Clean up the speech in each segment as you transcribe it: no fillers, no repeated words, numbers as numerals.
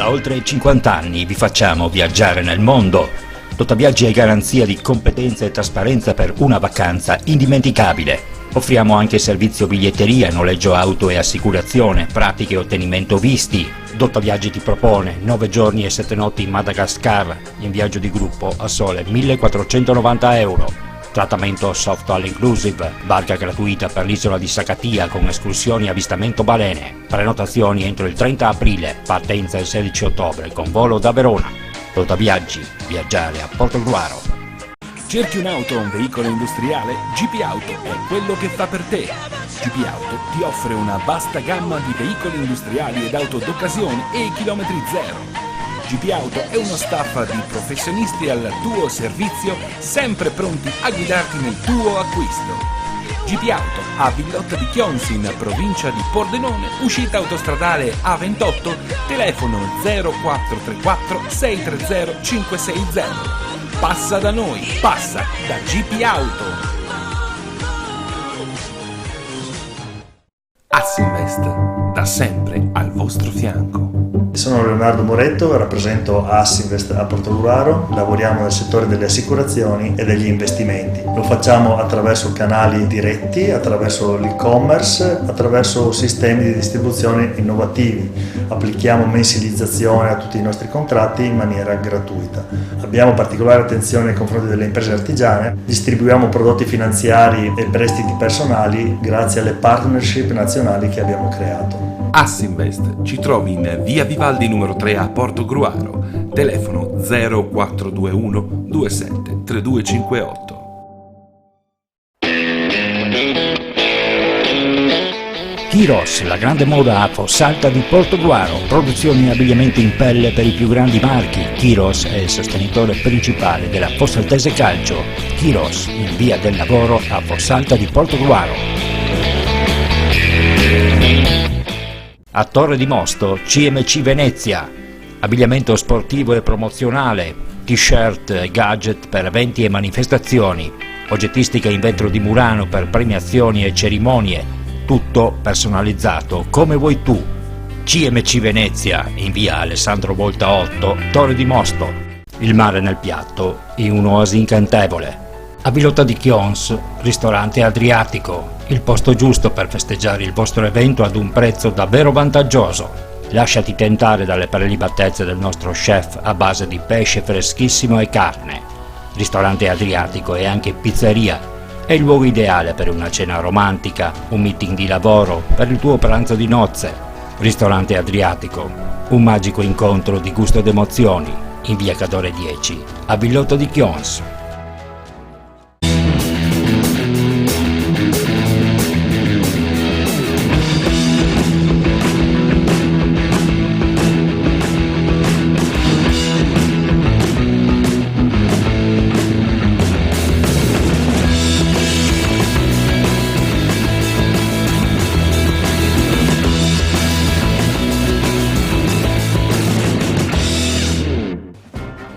Da oltre 50 anni vi facciamo viaggiare nel mondo. Totaviaggi è garanzia di competenza e trasparenza per una vacanza indimenticabile. Offriamo anche servizio biglietteria, noleggio auto e assicurazione, pratiche e ottenimento visti. Totaviaggi ti propone 9 giorni e 7 notti in Madagascar in viaggio di gruppo a sole 1.490 euro. Trattamento soft all inclusive, barca gratuita per l'isola di Sakatia con escursioni e avvistamento balene. Prenotazioni entro il 30 aprile, partenza il 16 ottobre con volo da Verona. Totaviaggi, viaggiare a Portogruaro. Cerchi un'auto o un veicolo industriale? GP Auto è quello che fa per te. GP Auto ti offre una vasta gamma di veicoli industriali ed auto d'occasione e chilometri zero. GP Auto è uno staff di professionisti al tuo servizio, sempre pronti a guidarti nel tuo acquisto. GP Auto a Villotta di Chions in provincia di Pordenone, uscita autostradale A28, telefono 0434 630 560. Passa da noi, passa da GP Auto. Assinvest, da sempre al vostro fianco. Sono Leonardo Moretto, rappresento Assinvest a Portogruaro, lavoriamo nel settore delle assicurazioni e degli investimenti. Lo facciamo attraverso canali diretti, attraverso l'e-commerce, attraverso sistemi di distribuzione innovativi. Applichiamo mensilizzazione a tutti i nostri contratti in maniera gratuita. Abbiamo particolare attenzione nei confronti delle imprese artigiane, distribuiamo prodotti finanziari e prestiti personali grazie alle partnership nazionali che abbiamo creato. Assinvest ci trovi in via Vivaldi numero 3 a Portogruaro, telefono 0421 27 3258. Kiros, la grande moda a Fossalta di Portogruaro, produzioni e abbigliamenti in pelle per i più grandi marchi. Kiros è il sostenitore principale della Fossaltese Calcio. Kiros, in via del Lavoro a Fossalta di Portogruaro. A Torre di Mosto, CMC Venezia, abbigliamento sportivo e promozionale, t-shirt e gadget per eventi e manifestazioni, oggettistica in vetro di Murano per premiazioni e cerimonie, tutto personalizzato come vuoi tu. CMC Venezia, in via Alessandro Volta 8, Torre di Mosto. Il mare nel piatto in un'oasi incantevole. A Villotta di Chions, ristorante Adriatico, il posto giusto per festeggiare il vostro evento ad un prezzo davvero vantaggioso. Lasciati tentare dalle prelibatezze del nostro chef a base di pesce freschissimo e carne. Ristorante Adriatico e anche pizzeria. È il luogo ideale per una cena romantica, un meeting di lavoro, per il tuo pranzo di nozze. Ristorante Adriatico, un magico incontro di gusto ed emozioni, in via Cadore 10, a Villotta di Chions.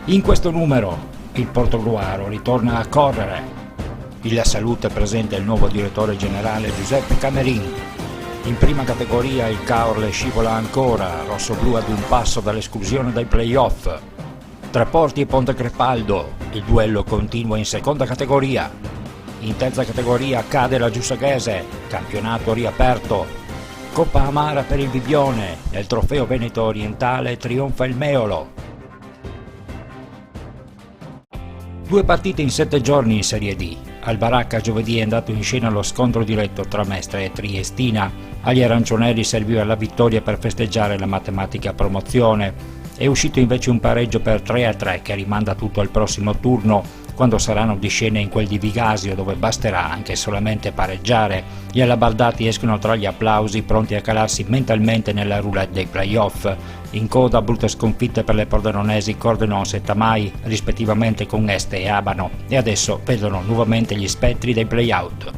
In questo numero il Portogruaro ritorna a correre. Il Salute presenta il nuovo direttore generale Giuseppe Camerin. In prima categoria il Caorle scivola ancora, rosso-blu ad un passo dall'esclusione dai play-off. Treporti e Ponte Crepaldo, il duello continua in seconda categoria. In terza categoria cade la Giussaghese, campionato riaperto. Coppa amara per il Bibione, nel trofeo Veneto Orientale trionfa il Meolo. 2 partite in 7 giorni in Serie D. Al Baracca giovedì è andato in scena lo scontro diretto tra Mestre e Triestina. Agli arancioneri serviva la vittoria per festeggiare la matematica promozione. È uscito invece un pareggio per 3-3 che rimanda tutto al prossimo turno, quando saranno di scena in quel di Vigasio, dove basterà anche solamente pareggiare. Gli alabardati escono tra gli applausi, pronti a calarsi mentalmente nella roulette dei play-off. In coda brutte sconfitte per le pordenonesi Cordenons e Tamai, rispettivamente con Este e Abano, e adesso vedono nuovamente gli spettri dei play-out.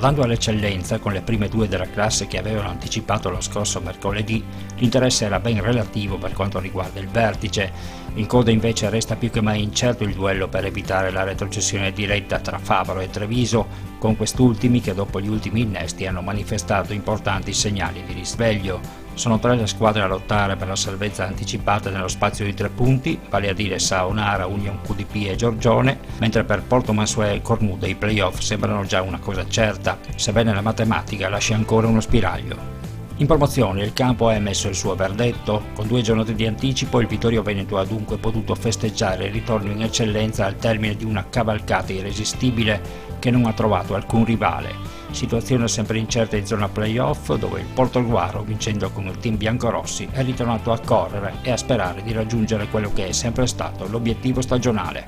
Guardando all'eccellenza, con le prime due della classe che avevano anticipato lo scorso mercoledì, l'interesse era ben relativo per quanto riguarda il vertice. In coda invece resta più che mai incerto il duello per evitare la retrocessione diretta tra Fabro e Treviso, con quest'ultimi che dopo gli ultimi innesti hanno manifestato importanti segnali di risveglio. Sono 3 le squadre a lottare per la salvezza anticipata nello spazio di 3 punti, vale a dire Saonara, Union QDP e Giorgione, mentre per Porto Mansuè e Cornuda i playoff sembrano già una cosa certa, sebbene la matematica lasci ancora uno spiraglio. In promozione il campo ha emesso il suo verdetto. Con 2 giornate di anticipo il Vittorio Veneto ha dunque potuto festeggiare il ritorno in eccellenza al termine di una cavalcata irresistibile che non ha trovato alcun rivale. Situazione sempre incerta in zona playoff, dove il Portogruaro, vincendo con il team biancorossi, è ritornato a correre e a sperare di raggiungere quello che è sempre stato l'obiettivo stagionale.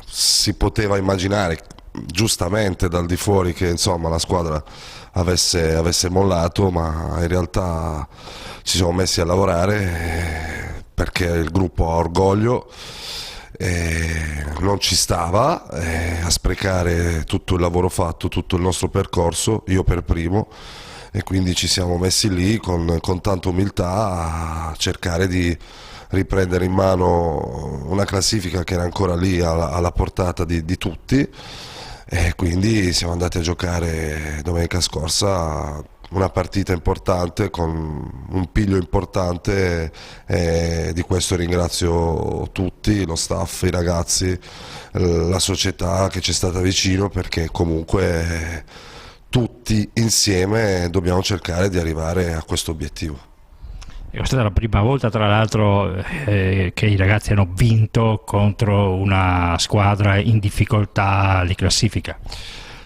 Si poteva immaginare giustamente dal di fuori che insomma la squadra avesse mollato, ma in realtà ci siamo messi a lavorare perché il gruppo ha orgoglio. Non ci stava a sprecare tutto il lavoro fatto, tutto il nostro percorso, io per primo, e quindi ci siamo messi lì con tanta umiltà a cercare di riprendere in mano una classifica che era ancora lì alla portata di tutti, e quindi siamo andati a giocare domenica scorsa una partita importante con un piglio importante, e di questo ringrazio tutti, lo staff, i ragazzi, la società che ci è stata vicino, perché comunque tutti insieme dobbiamo cercare di arrivare a questo obiettivo. È stata la prima volta tra l'altro che i ragazzi hanno vinto contro una squadra in difficoltà di classifica.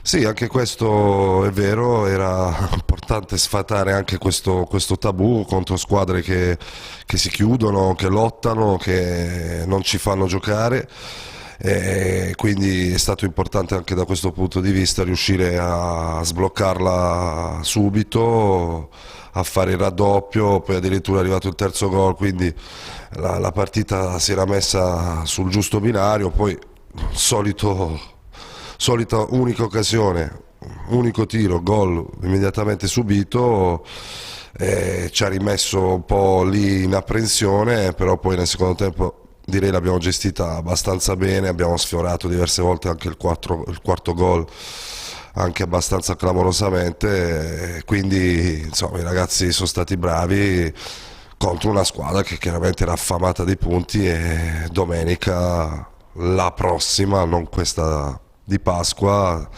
Sì, anche questo è vero, era importante sfatare anche questo tabù contro squadre che si chiudono, che lottano, che non ci fanno giocare, e quindi è stato importante anche da questo punto di vista riuscire a sbloccarla subito, a fare il raddoppio, poi addirittura è arrivato il terzo gol, quindi la partita si era messa sul giusto binario. Poi solita unica occasione, unico tiro, gol immediatamente subito, ci ha rimesso un po' lì in apprensione, però poi nel secondo tempo direi l'abbiamo gestita abbastanza bene, abbiamo sfiorato diverse volte anche il quarto gol, anche abbastanza clamorosamente, quindi insomma i ragazzi sono stati bravi contro una squadra che chiaramente era affamata di punti, e domenica, la prossima, non questa di Pasqua,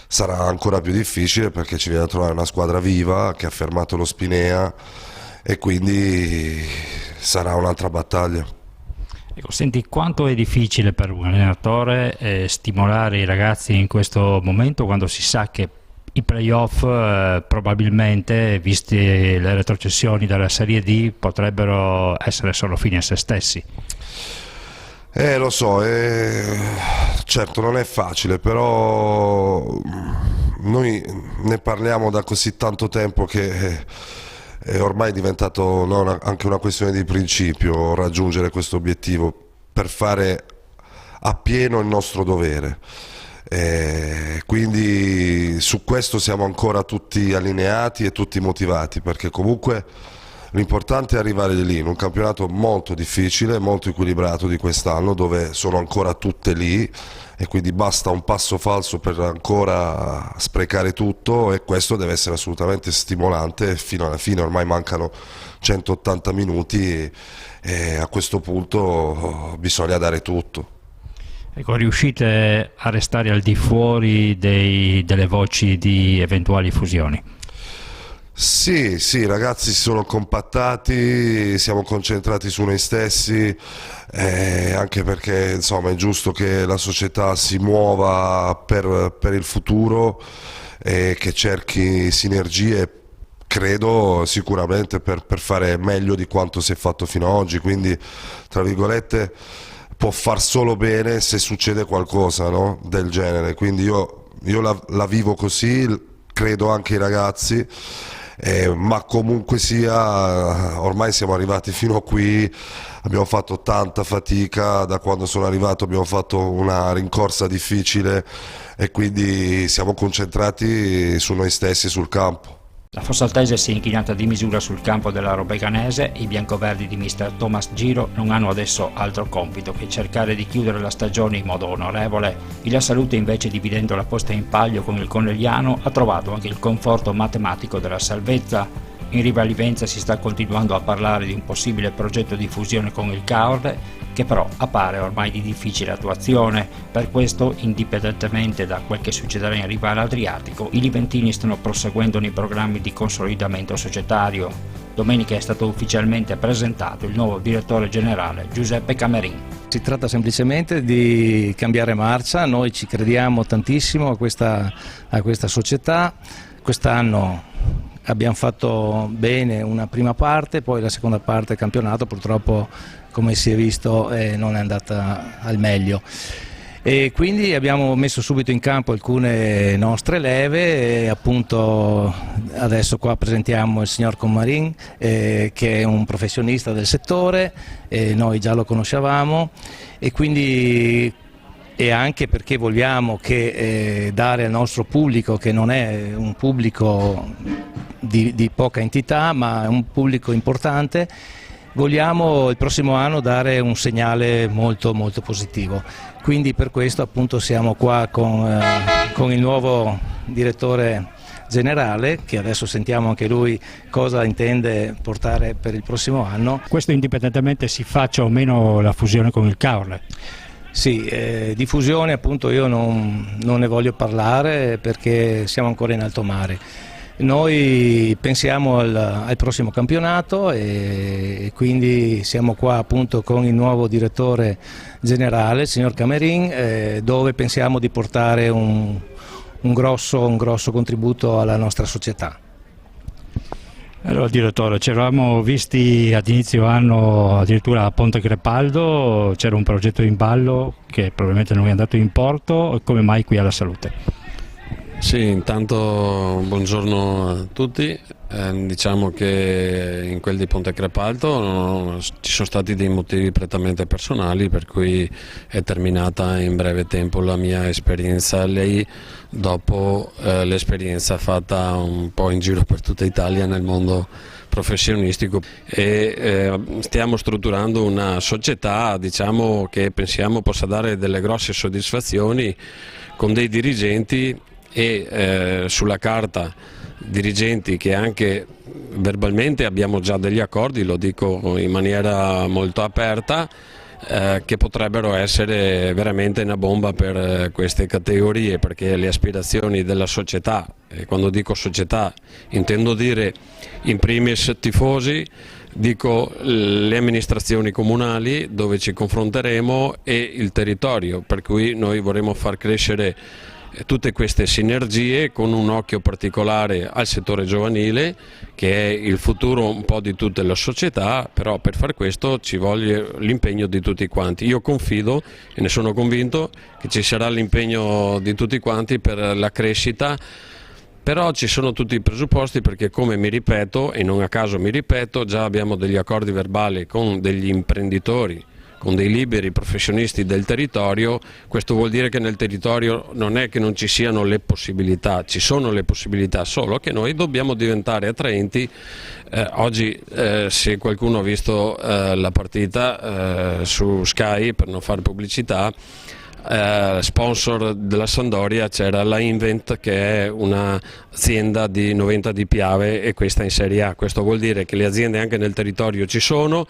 sarà ancora più difficile, perché ci viene a trovare una squadra viva che ha fermato lo Spinea, e quindi sarà un'altra battaglia. Ecco, senti, quanto è difficile per un allenatore stimolare i ragazzi in questo momento, quando si sa che i playoff probabilmente, viste le retrocessioni dalla Serie D, potrebbero essere solo fini a se stessi? Lo so, certo non è facile, però noi ne parliamo da così tanto tempo che è ormai diventato anche una questione di principio raggiungere questo obiettivo per fare appieno il nostro dovere. Quindi su questo siamo ancora tutti allineati e tutti motivati, perché comunque l'importante è arrivare lì in un campionato molto difficile, molto equilibrato di quest'anno, dove sono ancora tutte lì, e quindi basta un passo falso per ancora sprecare tutto, e questo deve essere assolutamente stimolante fino alla fine. Ormai mancano 180 minuti e a questo punto bisogna dare tutto. Ecco, riuscite a restare al di fuori delle voci di eventuali fusioni? Sì, i ragazzi si sono compattati, siamo concentrati su noi stessi, anche perché insomma è giusto che la società si muova per il futuro e che cerchi sinergie, credo sicuramente per fare meglio di quanto si è fatto fino ad oggi, quindi tra virgolette può far solo bene se succede qualcosa, no? Del genere, quindi io la vivo così, credo anche i ragazzi. ma comunque sia ormai siamo arrivati fino a qui, abbiamo fatto tanta fatica, da quando sono arrivato abbiamo fatto una rincorsa difficile e quindi siamo concentrati su noi stessi sul campo. La Fossaltese si è inchinata di misura sul campo della Robeganese. I biancoverdi di mister Thomas Giro non hanno adesso altro compito che cercare di chiudere la stagione in modo onorevole. Il La Salute, invece, dividendo la posta in palio con il Conegliano, ha trovato anche il conforto matematico della salvezza. In Riva Livenza si sta continuando a parlare di un possibile progetto di fusione con il Caorle, che però appare ormai di difficile attuazione. Per questo, indipendentemente da quel che succederà in Riva all'Adriatico, i liventini stanno proseguendo nei programmi di consolidamento societario. Domenica è stato ufficialmente presentato il nuovo direttore generale Giuseppe Camerin. Si tratta semplicemente di cambiare marcia, noi ci crediamo tantissimo a questa società. Quest'anno abbiamo fatto bene una prima parte, poi la seconda parte del campionato purtroppo, come si è visto, non è andata al meglio. E quindi abbiamo messo subito in campo alcune nostre leve e appunto adesso qua presentiamo il signor Camerin, che è un professionista del settore, noi già lo conoscevamo e quindi e anche perché vogliamo che dare al nostro pubblico, che non è un pubblico di poca entità ma è un pubblico importante, vogliamo il prossimo anno dare un segnale molto molto positivo. Quindi per questo appunto siamo qua con il nuovo direttore generale, che adesso sentiamo anche lui cosa intende portare per il prossimo anno. Questo indipendentemente si faccia o meno la fusione con il Caorle. Sì, di fusione appunto io non ne voglio parlare perché siamo ancora in alto mare. Noi pensiamo al prossimo campionato e quindi siamo qua appunto con il nuovo direttore generale, il signor Camerin, dove pensiamo di portare un grosso contributo alla nostra società. Allora direttore, ci eravamo visti ad inizio anno addirittura a Ponte Crepaldo, c'era un progetto in ballo che probabilmente non è andato in porto, come mai qui alla Salute? Sì, intanto buongiorno a tutti, diciamo che in quel di Ponte Crepaldo ci sono stati dei motivi prettamente personali per cui è terminata in breve tempo la mia esperienza lì, dopo l'esperienza fatta un po' in giro per tutta Italia nel mondo professionistico e stiamo strutturando una società, diciamo, che pensiamo possa dare delle grosse soddisfazioni con dei dirigenti e sulla carta dirigenti che anche verbalmente abbiamo già degli accordi, lo dico in maniera molto aperta, che potrebbero essere veramente una bomba per queste categorie, perché le aspirazioni della società, e quando dico società intendo dire in primis tifosi, dico le amministrazioni comunali dove ci confronteremo e il territorio, per cui noi vorremmo far crescere tutte queste sinergie con un occhio particolare al settore giovanile, che è il futuro un po' di tutte le società, però per far questo ci vuole l'impegno di tutti quanti. Io confido e ne sono convinto che ci sarà l'impegno di tutti quanti per la crescita, però ci sono tutti i presupposti, perché come mi ripeto, e non a caso mi ripeto, già abbiamo degli accordi verbali con degli imprenditori, con dei liberi professionisti del territorio. Questo vuol dire che nel territorio non è che non ci siano le possibilità, ci sono le possibilità, solo che noi dobbiamo diventare attraenti. Oggi se qualcuno ha visto la partita su Sky, per non fare pubblicità, sponsor della Sampdoria c'era la Invent, che è un'azienda di 90 di Piave, e questa in Serie A. Questo vuol dire che le aziende anche nel territorio ci sono,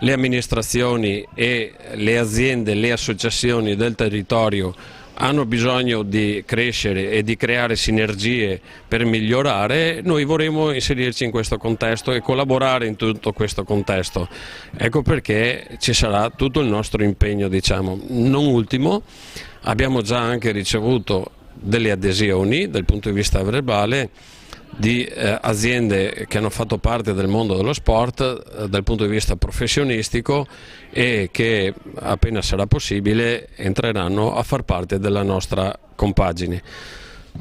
le amministrazioni e le aziende, le associazioni del territorio hanno bisogno di crescere e di creare sinergie per migliorare. Noi vorremmo inserirci in questo contesto e collaborare in tutto questo contesto. Ecco perché ci sarà tutto il nostro impegno, diciamo. Non ultimo, abbiamo già anche ricevuto delle adesioni dal punto di vista verbale di aziende che hanno fatto parte del mondo dello sport dal punto di vista professionistico e che appena sarà possibile entreranno a far parte della nostra compagine.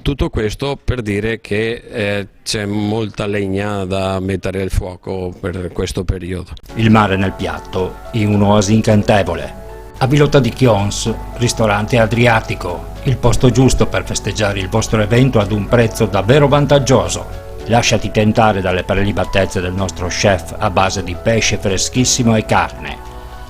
Tutto questo per dire che c'è molta legna da mettere al fuoco per questo periodo. Il mare nel piatto in un'oasi incantevole. A Villota di Chions, ristorante Adriatico, il posto giusto per festeggiare il vostro evento ad un prezzo davvero vantaggioso. Lasciati tentare dalle prelibatezze del nostro chef a base di pesce freschissimo e carne.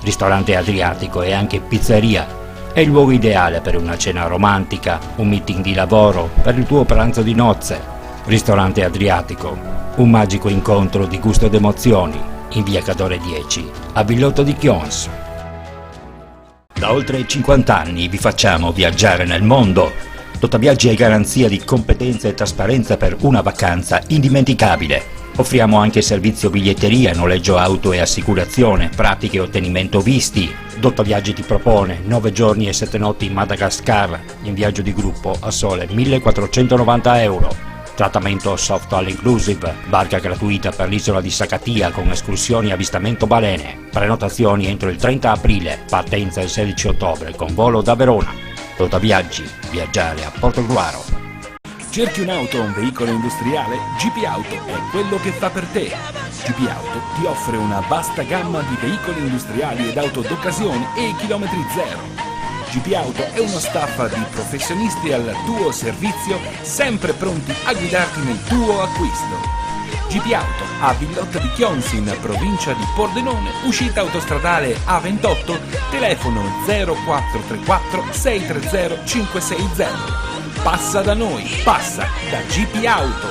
Ristorante Adriatico e anche pizzeria è il luogo ideale per una cena romantica, un meeting di lavoro, per il tuo pranzo di nozze. Ristorante Adriatico, un magico incontro di gusto ed emozioni, in via Cadore 10, a Villota di Chions. Da oltre 50 anni vi facciamo viaggiare nel mondo. Totaviaggi è garanzia di competenza e trasparenza per una vacanza indimenticabile. Offriamo anche servizio biglietteria, noleggio auto e assicurazione, pratiche e ottenimento visti. Totaviaggi ti propone 9 giorni e 7 notti in Madagascar, in viaggio di gruppo a sole 1.490 euro. Trattamento soft all inclusive, barca gratuita per l'isola di Sakatia con escursioni e avvistamento balene. Prenotazioni entro il 30 aprile, partenza il 16 ottobre con volo da Verona. Totaviaggi, viaggiare a Portogruaro. Cerchi un'auto o un veicolo industriale? GP Auto è quello che fa per te. GP Auto ti offre una vasta gamma di veicoli industriali ed auto d'occasione e chilometri zero. GP Auto è uno staff di professionisti al tuo servizio, sempre pronti a guidarti nel tuo acquisto. GP Auto a Villota di Chions in provincia di Pordenone, uscita autostradale A28, telefono 0434 630 560. Passa da noi, passa da GP Auto.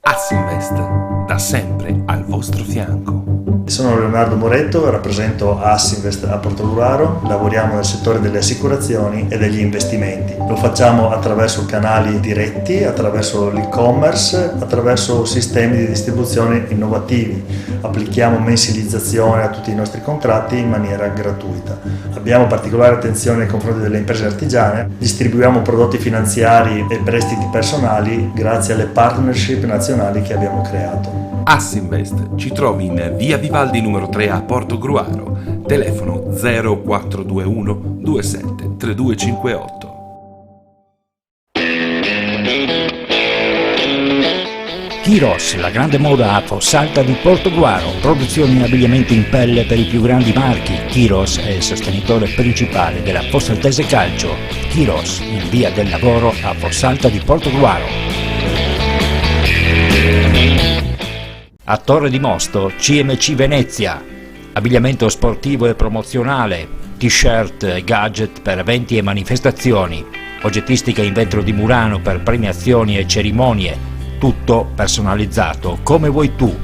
Assinvest, da sempre al vostro fianco. Sono Leonardo Moretto, rappresento Assinvest a Portogruaro, lavoriamo nel settore delle assicurazioni e degli investimenti. Lo facciamo attraverso canali diretti, attraverso l'e-commerce, attraverso sistemi di distribuzione innovativi. Applichiamo mensilizzazione a tutti i nostri contratti in maniera gratuita. Abbiamo particolare attenzione nei confronti delle imprese artigiane, distribuiamo prodotti finanziari e prestiti personali grazie alle partnership nazionali che abbiamo creato. Assinvest ci trovi in via Vivaldi numero 3 a Portogruaro, telefono 0421 27 3258. Chiros, la grande moda a Fossalta di Portogruaro, produzione e abbigliamento in pelle per i più grandi marchi. Chiros è il sostenitore principale della Fossaltese Calcio. Chiros, in via del lavoro a Fossalta di Portogruaro. A Torre di Mosto, CMC Venezia, abbigliamento sportivo e promozionale, t-shirt e gadget per eventi e manifestazioni, oggettistica in vetro di Murano per premiazioni e cerimonie, tutto personalizzato come vuoi tu.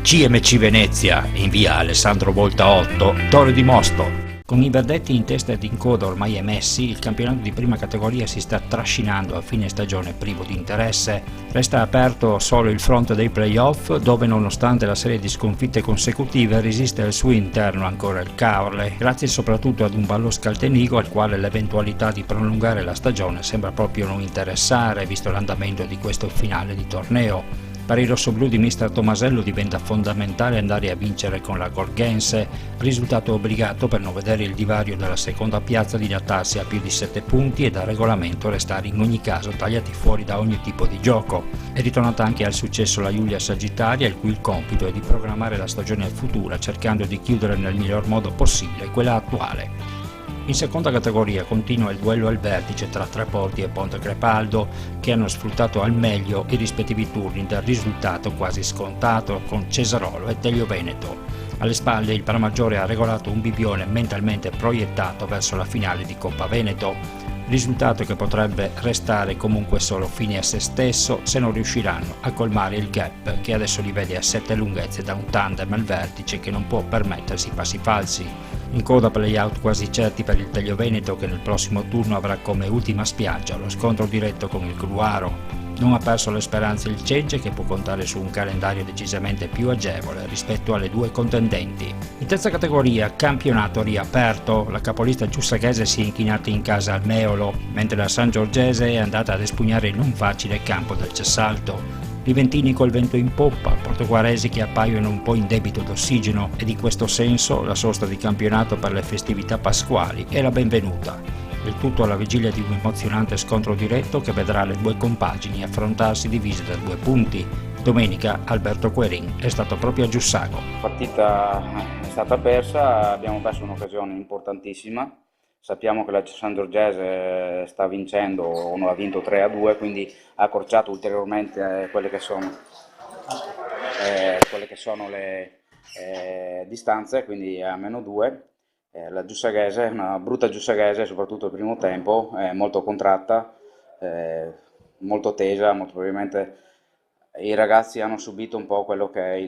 CMC Venezia, in via Alessandro Volta 8, Torre di Mosto. Con i verdetti in testa ed in coda ormai emessi, il campionato di prima categoria si sta trascinando a fine stagione privo di interesse. Resta aperto solo il fronte dei playoff, dove nonostante la serie di sconfitte consecutive resiste al suo interno ancora il Caorle, grazie soprattutto ad un ballo scaltenigo al quale l'eventualità di prolungare la stagione sembra proprio non interessare, visto l'andamento di questo finale di torneo. Per i rossoblù di mister Tomasello diventa fondamentale andare a vincere con la Gorgense, risultato obbligato per non vedere il divario della seconda piazza dilatarsi a più di 7 punti e da regolamento restare in ogni caso tagliati fuori da ogni tipo di gioco. È ritornata anche al successo la Giulia Sagittaria, il cui il compito è di programmare la stagione futura cercando di chiudere nel miglior modo possibile quella attuale. In seconda categoria continua il duello al vertice tra Treporti e Ponte Crepaldo, che hanno sfruttato al meglio i rispettivi turni del risultato quasi scontato con Cesarolo e Telio Veneto. Alle spalle il Pramaggiore ha regolato un bibbione mentalmente proiettato verso la finale di Coppa Veneto, risultato che potrebbe restare comunque solo fine a se stesso se non riusciranno a colmare il gap che adesso li vede a 7 lunghezze da un tandem al vertice che non può permettersi passi falsi. In coda play-out quasi certi per il Telio Veneto, che nel prossimo turno avrà come ultima spiaggia lo scontro diretto con il Gruaro. Non ha perso le speranze il Cegge, che può contare su un calendario decisamente più agevole rispetto alle due contendenti. In terza categoria, campionato riaperto, la capolista giussaghese si è inchinata in casa al Meolo, mentre la San Giorgese è andata ad espugnare il non facile campo del Cessalto. Liventini col vento in poppa, portoguaresi che appaiono un po' in debito d'ossigeno, ed in questo senso la sosta di campionato per le festività pasquali è la benvenuta. Il tutto alla vigilia di un emozionante scontro diretto che vedrà le due compagini affrontarsi divise da 2 punti. Domenica Alberto Querin è stato proprio a Giussago. La partita è stata persa, abbiamo perso un'occasione importantissima. Sappiamo che la Sangiorgese sta vincendo o non ha vinto 3-2, quindi ha accorciato ulteriormente quelle che sono le distanze, quindi è a -2. La Giussaghese è una brutta Giussaghese, soprattutto il primo tempo, è molto contratta, molto tesa, molto probabilmente i ragazzi hanno subito un po' quello che è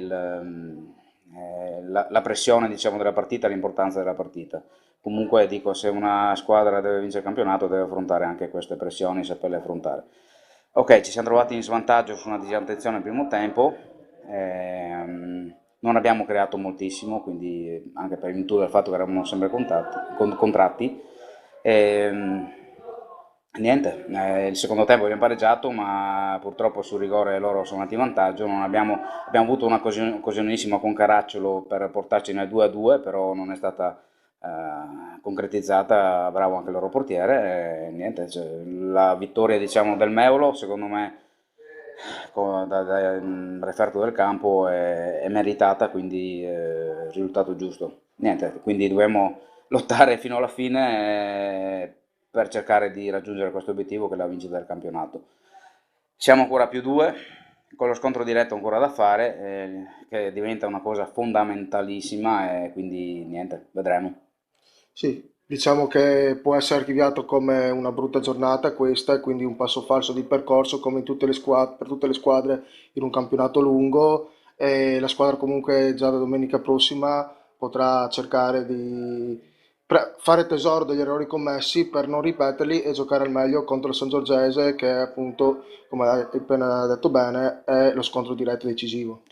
la pressione, diciamo, della partita, l'importanza della partita. Comunque dico, se una squadra deve vincere il campionato deve affrontare anche queste pressioni, saperle affrontare. Ok, ci siamo trovati in svantaggio su una disattenzione al primo tempo, non abbiamo creato moltissimo, quindi anche per virtù del fatto che eravamo sempre contratti. Niente, il secondo tempo abbiamo pareggiato, ma purtroppo sul rigore loro sono andati in vantaggio. Abbiamo avuto un'occasionissima con Caracciolo per portarci nel 2-2, però non è stata concretizzata. Bravo anche il loro portiere. Niente, cioè, la vittoria, diciamo, del Meulo, secondo me, dal referto del campo è meritata, quindi risultato giusto. Niente, quindi dobbiamo lottare fino alla fine per cercare di raggiungere questo obiettivo, che è la vincita del campionato. Siamo ancora +2, con lo scontro diretto ancora da fare, che diventa una cosa fondamentalissima, e quindi niente, vedremo. Sì, diciamo che può essere archiviato come una brutta giornata questa, e quindi un passo falso di percorso come in tutte le squadre, per tutte le squadre in un campionato lungo, e la squadra comunque già da domenica prossima potrà cercare di fare tesoro degli errori commessi per non ripeterli e giocare al meglio contro la Sangiorgese, che appunto, come hai appena detto bene, è lo scontro diretto decisivo.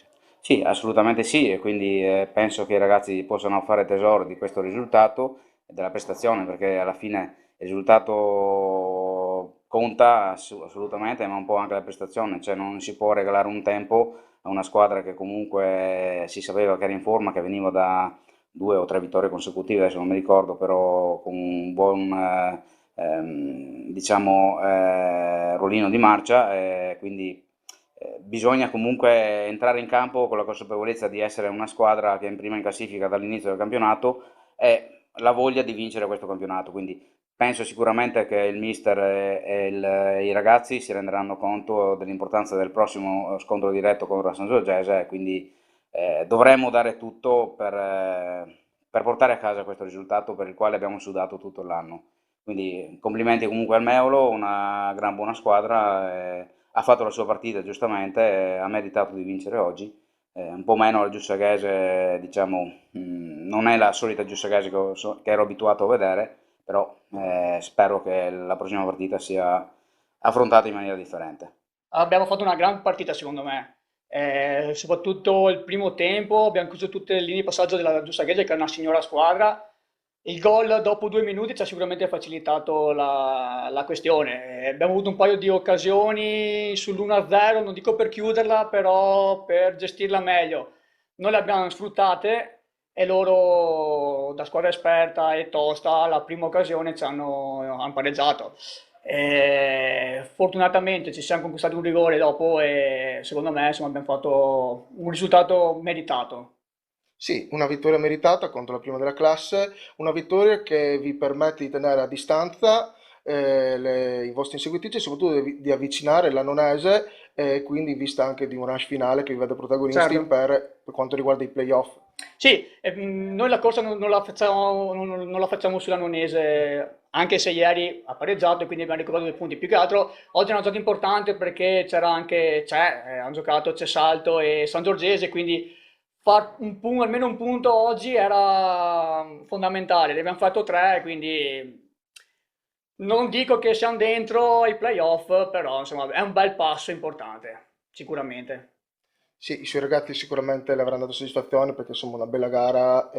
Sì, assolutamente sì, e quindi penso che i ragazzi possano fare tesoro di questo risultato e della prestazione, perché alla fine il risultato conta assolutamente, ma un po' anche la prestazione, cioè non si può regalare un tempo a una squadra che comunque si sapeva che era in forma, che veniva da 2 o 3 vittorie consecutive, adesso non mi ricordo, però con un buon diciamo, rollino di marcia, quindi bisogna comunque entrare in campo con la consapevolezza di essere una squadra che è in prima in classifica dall'inizio del campionato e la voglia di vincere questo campionato, quindi penso sicuramente che il mister e i ragazzi si renderanno conto dell'importanza del prossimo scontro diretto contro la Sangiorgese, e quindi dovremmo dare tutto per portare a casa questo risultato per il quale abbiamo sudato tutto l'anno. Quindi complimenti comunque al Meulo, una gran buona squadra, ha fatto la sua partita giustamente, ha meritato di vincere oggi, un po' meno la Giussaghese, diciamo, non è la solita Giussaghese che ero abituato a vedere, però spero che la prossima partita sia affrontata in maniera differente. Abbiamo fatto una gran partita secondo me, soprattutto il primo tempo abbiamo chiuso tutte le linee di passaggio della Giussaghese, che è una signora squadra. Il gol dopo 2 minuti ci ha sicuramente facilitato la questione. Abbiamo avuto un paio di occasioni sull'1-0, non dico per chiuderla, però per gestirla meglio. Non le abbiamo sfruttate e loro, da squadra esperta e tosta, la prima occasione ci hanno pareggiato. Fortunatamente ci siamo conquistati un rigore dopo e secondo me, insomma, abbiamo fatto un risultato meritato. Sì, una vittoria meritata contro la prima della classe, una vittoria che vi permette di tenere a distanza i vostri inseguitrici e soprattutto di avvicinare l'Annonese, e quindi in vista anche di un rush finale che vi vede protagonisti. Certo. per quanto riguarda i playoff. Sì, noi la corsa non la facciamo sull'Annonese, anche se ieri ha pareggiato e quindi abbiamo recuperato 2 punti. Più che altro oggi è una giornata importante perché hanno giocato Cesalto e Sangiorgese, quindi far almeno un punto oggi era fondamentale. Ne abbiamo fatto 3, quindi non dico che siamo dentro ai playoff, però insomma è un bel passo importante, sicuramente. Sì, i suoi ragazzi sicuramente le avranno dato soddisfazione perché insomma una bella gara,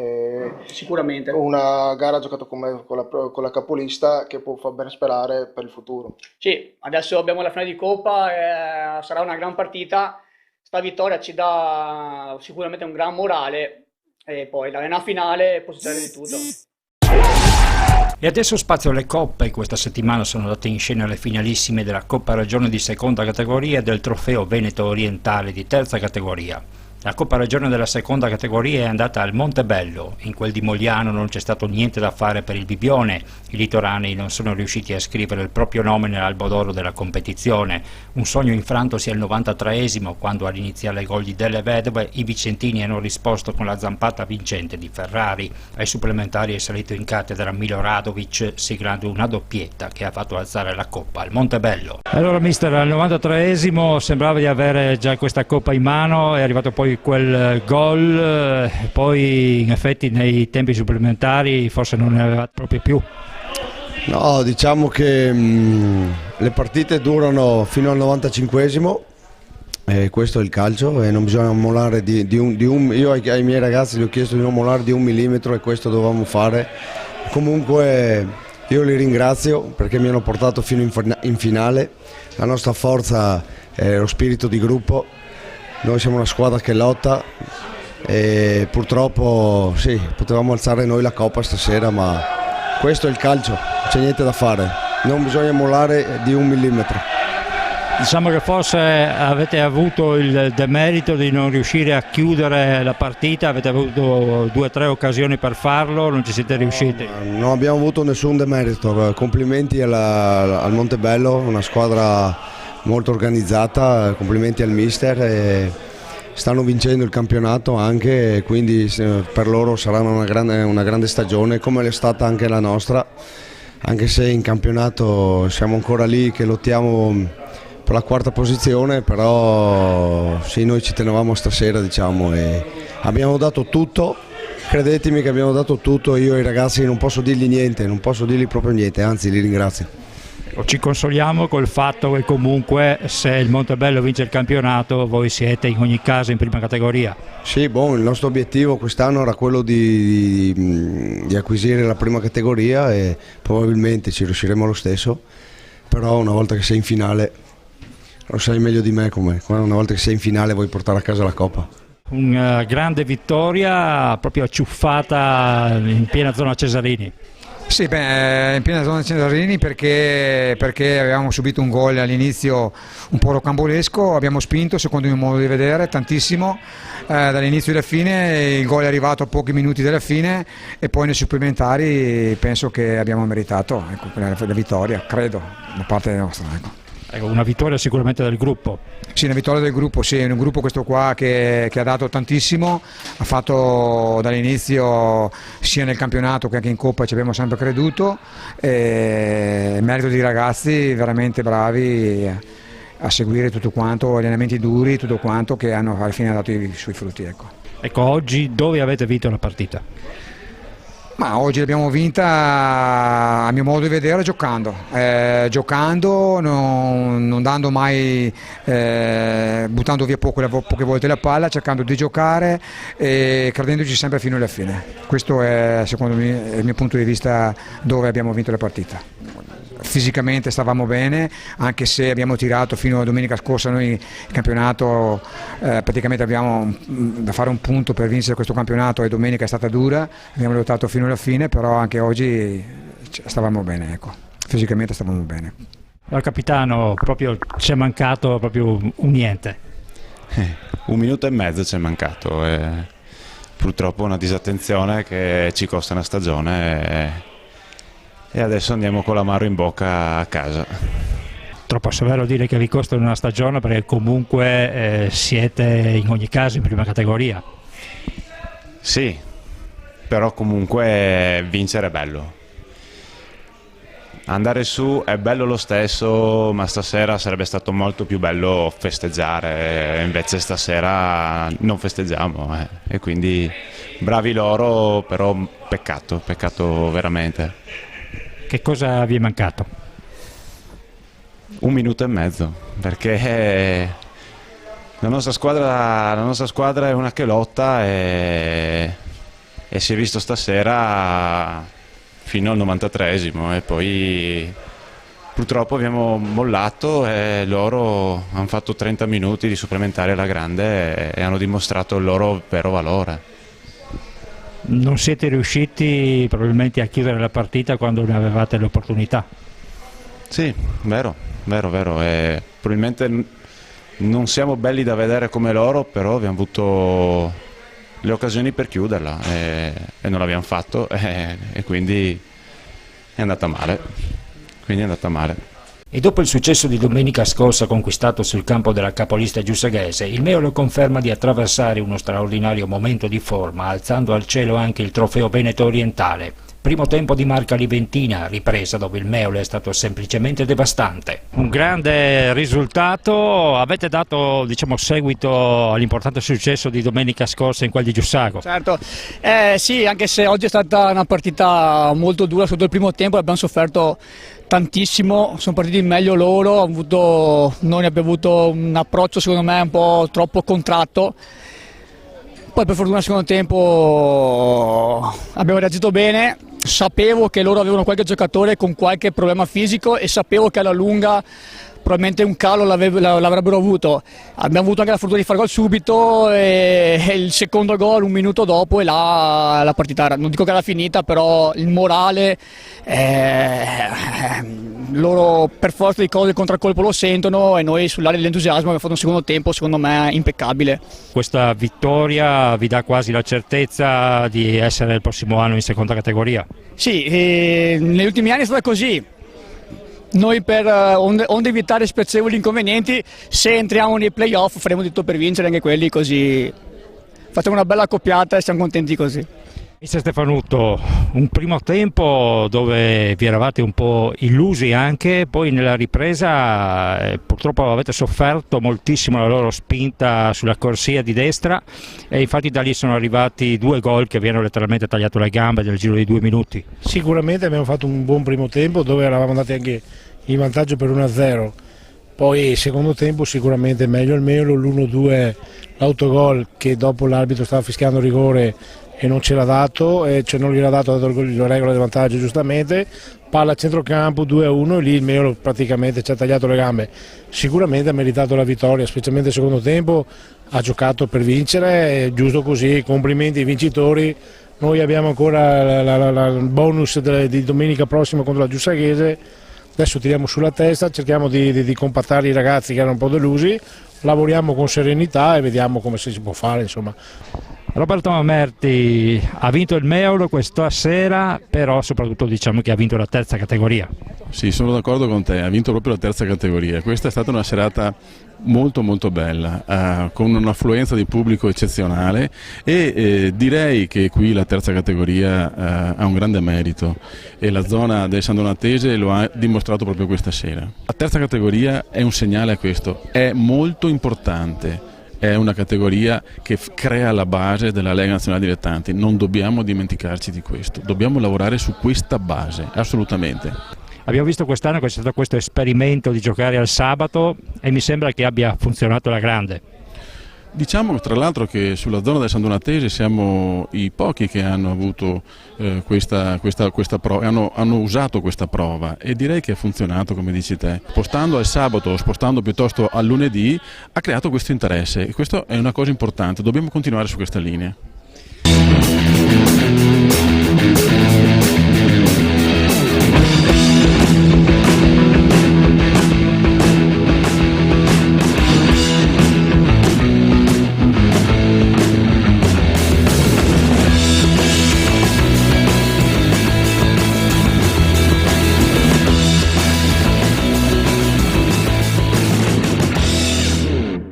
Sicuramente. una gara giocata con la capolista che può far ben sperare per il futuro. Sì, adesso abbiamo la finale di Coppa, sarà una gran partita. Sta vittoria ci dà sicuramente un gran morale e poi l'arena finale può succedere di tutto. E adesso spazio alle coppe. Questa settimana sono andate in scena le finalissime della Coppa Regione di seconda categoria e del Trofeo Veneto Orientale di terza categoria. La Coppa Regione della seconda categoria è andata al Montebello. In quel di Mogliano non c'è stato niente da fare per il Bibbione. I litoranei non sono riusciti a scrivere il proprio nome nell'albo d'oro della competizione. Un sogno infrantosi al 93esimo, quando all'iniziale gol di Delle Vedove i vicentini hanno risposto con la zampata vincente di Ferrari. Ai supplementari è salito in cattedra Milo Radovic, siglando una doppietta che ha fatto alzare la Coppa al Montebello. Allora mister, al 93esimo sembrava di avere già questa Coppa in mano, è arrivato poi quel gol, poi in effetti nei tempi supplementari forse non ne aveva proprio più. No, diciamo che le partite durano fino al 95esimo, questo è il calcio e non bisogna mollare io ai miei ragazzi gli ho chiesto di non mollare di 1 millimetro e questo dovevamo fare. Comunque io li ringrazio perché mi hanno portato fino in finale. La nostra forza è lo spirito di gruppo. Noi siamo una squadra che lotta e purtroppo sì, potevamo alzare noi la Coppa stasera, ma questo è il calcio, non c'è niente da fare, non bisogna mollare di 1 millimetro. Diciamo che forse avete avuto il demerito di non riuscire a chiudere la partita, avete avuto 2 o 3 occasioni per farlo, non ci siete riusciti. Non abbiamo avuto nessun demerito, complimenti al Montebello, una squadra molto organizzata, complimenti al mister, e stanno vincendo il campionato anche, quindi per loro sarà una grande stagione come è stata anche la nostra, anche se in campionato siamo ancora lì che lottiamo per la 4ª posizione, però sì, noi ci tenevamo stasera, diciamo, e abbiamo dato tutto, credetemi che abbiamo dato tutto. Io ai ragazzi non posso dirgli niente, non posso dirgli proprio niente, anzi li ringrazio. Ci consoliamo col fatto che comunque se il Montebello vince il campionato voi siete in ogni caso in prima categoria. Sì, il nostro obiettivo quest'anno era quello di acquisire la prima categoria e probabilmente ci riusciremo lo stesso, però una volta che sei in finale, lo sai meglio di me come, una volta che sei in finale vuoi portare a casa la Coppa. Una grande vittoria proprio acciuffata in piena zona Cesarini. Sì, in piena zona Cesarini perché avevamo subito un gol all'inizio un po' rocambolesco, abbiamo spinto secondo il mio modo di vedere tantissimo, dall'inizio alla fine il gol è arrivato a pochi minuti dalla fine e poi nei supplementari penso che abbiamo meritato la vittoria, credo, da parte nostra. Una vittoria sicuramente del gruppo. Sì, una vittoria del gruppo, sì, un gruppo questo qua che ha dato tantissimo, ha fatto dall'inizio sia nel campionato che anche in Coppa ci abbiamo sempre creduto, merito di ragazzi veramente bravi a seguire tutto quanto, allenamenti duri, tutto quanto che hanno alla fine dato i suoi frutti. Ecco, oggi dove avete vinto la partita? Ma oggi l'abbiamo vinta a mio modo di vedere giocando, non dando mai, buttando via poche volte la palla, cercando di giocare e credendoci sempre fino alla fine. Questo è secondo me il mio punto di vista dove abbiamo vinto la partita. Fisicamente stavamo bene, anche se abbiamo tirato fino a domenica scorsa noi il campionato, praticamente abbiamo da fare un punto per vincere questo campionato e domenica è stata dura, abbiamo lottato fino alla fine, però anche oggi stavamo bene, fisicamente stavamo bene. Al capitano proprio ci è mancato proprio un niente. 1 minuto e mezzo ci è mancato, purtroppo una disattenzione che ci costa una stagione. E adesso andiamo con l'amaro in bocca a casa. Troppo severo dire che vi costa una stagione perché comunque siete in ogni caso in prima categoria. Sì, però comunque vincere è bello. Andare su è bello lo stesso, ma stasera sarebbe stato molto più bello festeggiare, invece stasera non festeggiamo e quindi bravi loro, però peccato veramente. Che cosa vi è mancato? 1 minuto e mezzo, perché la nostra squadra è una che lotta e si è visto stasera fino al 93esimo e poi purtroppo abbiamo mollato e loro hanno fatto 30 minuti di supplementare alla grande e hanno dimostrato il loro vero valore. non siete riusciti probabilmente a chiudere la partita quando ne avevate l'opportunità. Sì, vero. Probabilmente non siamo belli da vedere come loro, però abbiamo avuto le occasioni per chiuderla e non l'abbiamo fatto e quindi è andata male. E dopo il successo di domenica scorsa conquistato sul campo della capolista giussaghese, il Meolo conferma di attraversare uno straordinario momento di forma, alzando al cielo anche il trofeo Veneto Orientale. Primo tempo di marca liventina, ripresa dove il Meolo è stato semplicemente devastante. Un grande risultato, avete dato seguito all'importante successo di domenica scorsa in quel di Giussago. Certo, sì, anche se oggi è stata una partita molto dura sotto il primo tempo, abbiamo sofferto tantissimo, sono partiti meglio loro, noi abbiamo avuto un approccio secondo me un po' troppo contratto. Poi per fortuna al secondo tempo abbiamo reagito bene, sapevo che loro avevano qualche giocatore con qualche problema fisico e sapevo che alla lunga probabilmente un calo l'avrebbero avuto. Abbiamo avuto anche la fortuna di fare gol subito e il secondo gol un minuto dopo e là la partita, non dico che era finita, però il morale, loro per forza di cose il contraccolpo lo sentono e noi sull'area dell'entusiasmo abbiamo fatto un secondo tempo secondo me impeccabile. Questa vittoria vi dà quasi la certezza di essere il prossimo anno in seconda categoria? Sì, negli ultimi anni è stata così. Noi onde evitare spiacevoli inconvenienti, se entriamo nei playoff faremo di tutto per vincere anche quelli, così facciamo una bella accoppiata e siamo contenti così. Mister Stefanuto, un primo tempo dove vi eravate un po' illusi anche, poi nella ripresa purtroppo avete sofferto moltissimo la loro spinta sulla corsia di destra e infatti da lì sono arrivati 2 gol che vi hanno letteralmente tagliato le gambe nel giro di 2 minuti. Sicuramente abbiamo fatto un buon primo tempo dove eravamo andati anche in vantaggio per 1-0, poi secondo tempo sicuramente meglio il Meolo, l'1-2 l'autogol che dopo l'arbitro stava fischiando rigore e non ce l'ha dato, non gliel'ha dato, ha dato la regola del vantaggio giustamente, palla a centrocampo 2-1 e lì il Meolo praticamente ci ha tagliato le gambe. Sicuramente ha meritato la vittoria, specialmente il secondo tempo, ha giocato per vincere, è giusto così, complimenti ai vincitori. Noi abbiamo ancora il bonus di domenica prossima contro la Giussaghese, adesso tiriamo sulla testa, cerchiamo di compattare i ragazzi che erano un po' delusi, lavoriamo con serenità e vediamo come si può fare, insomma. Roberto Mamerti, ha vinto il Meolo questa sera, però soprattutto diciamo che ha vinto la terza categoria. Sì, sono d'accordo con te, ha vinto proprio la terza categoria. Questa è stata una serata molto bella, con un'affluenza di pubblico eccezionale e direi che qui la terza categoria ha un grande merito e la zona del San Donatese lo ha dimostrato proprio questa sera. La terza categoria è un segnale a questo, è molto importante. È una categoria che crea la base della Lega Nazionale Dilettanti, non dobbiamo dimenticarci di questo, dobbiamo lavorare su questa base, assolutamente. Abbiamo visto quest'anno che c'è stato questo esperimento di giocare al sabato e mi sembra che abbia funzionato alla grande. Diciamo tra l'altro che sulla zona del San Donatese siamo i pochi che hanno avuto questa prova, hanno usato questa prova e direi che ha funzionato come dici te. Spostando al sabato o spostando piuttosto al lunedì ha creato questo interesse e questo è una cosa importante, dobbiamo continuare su questa linea.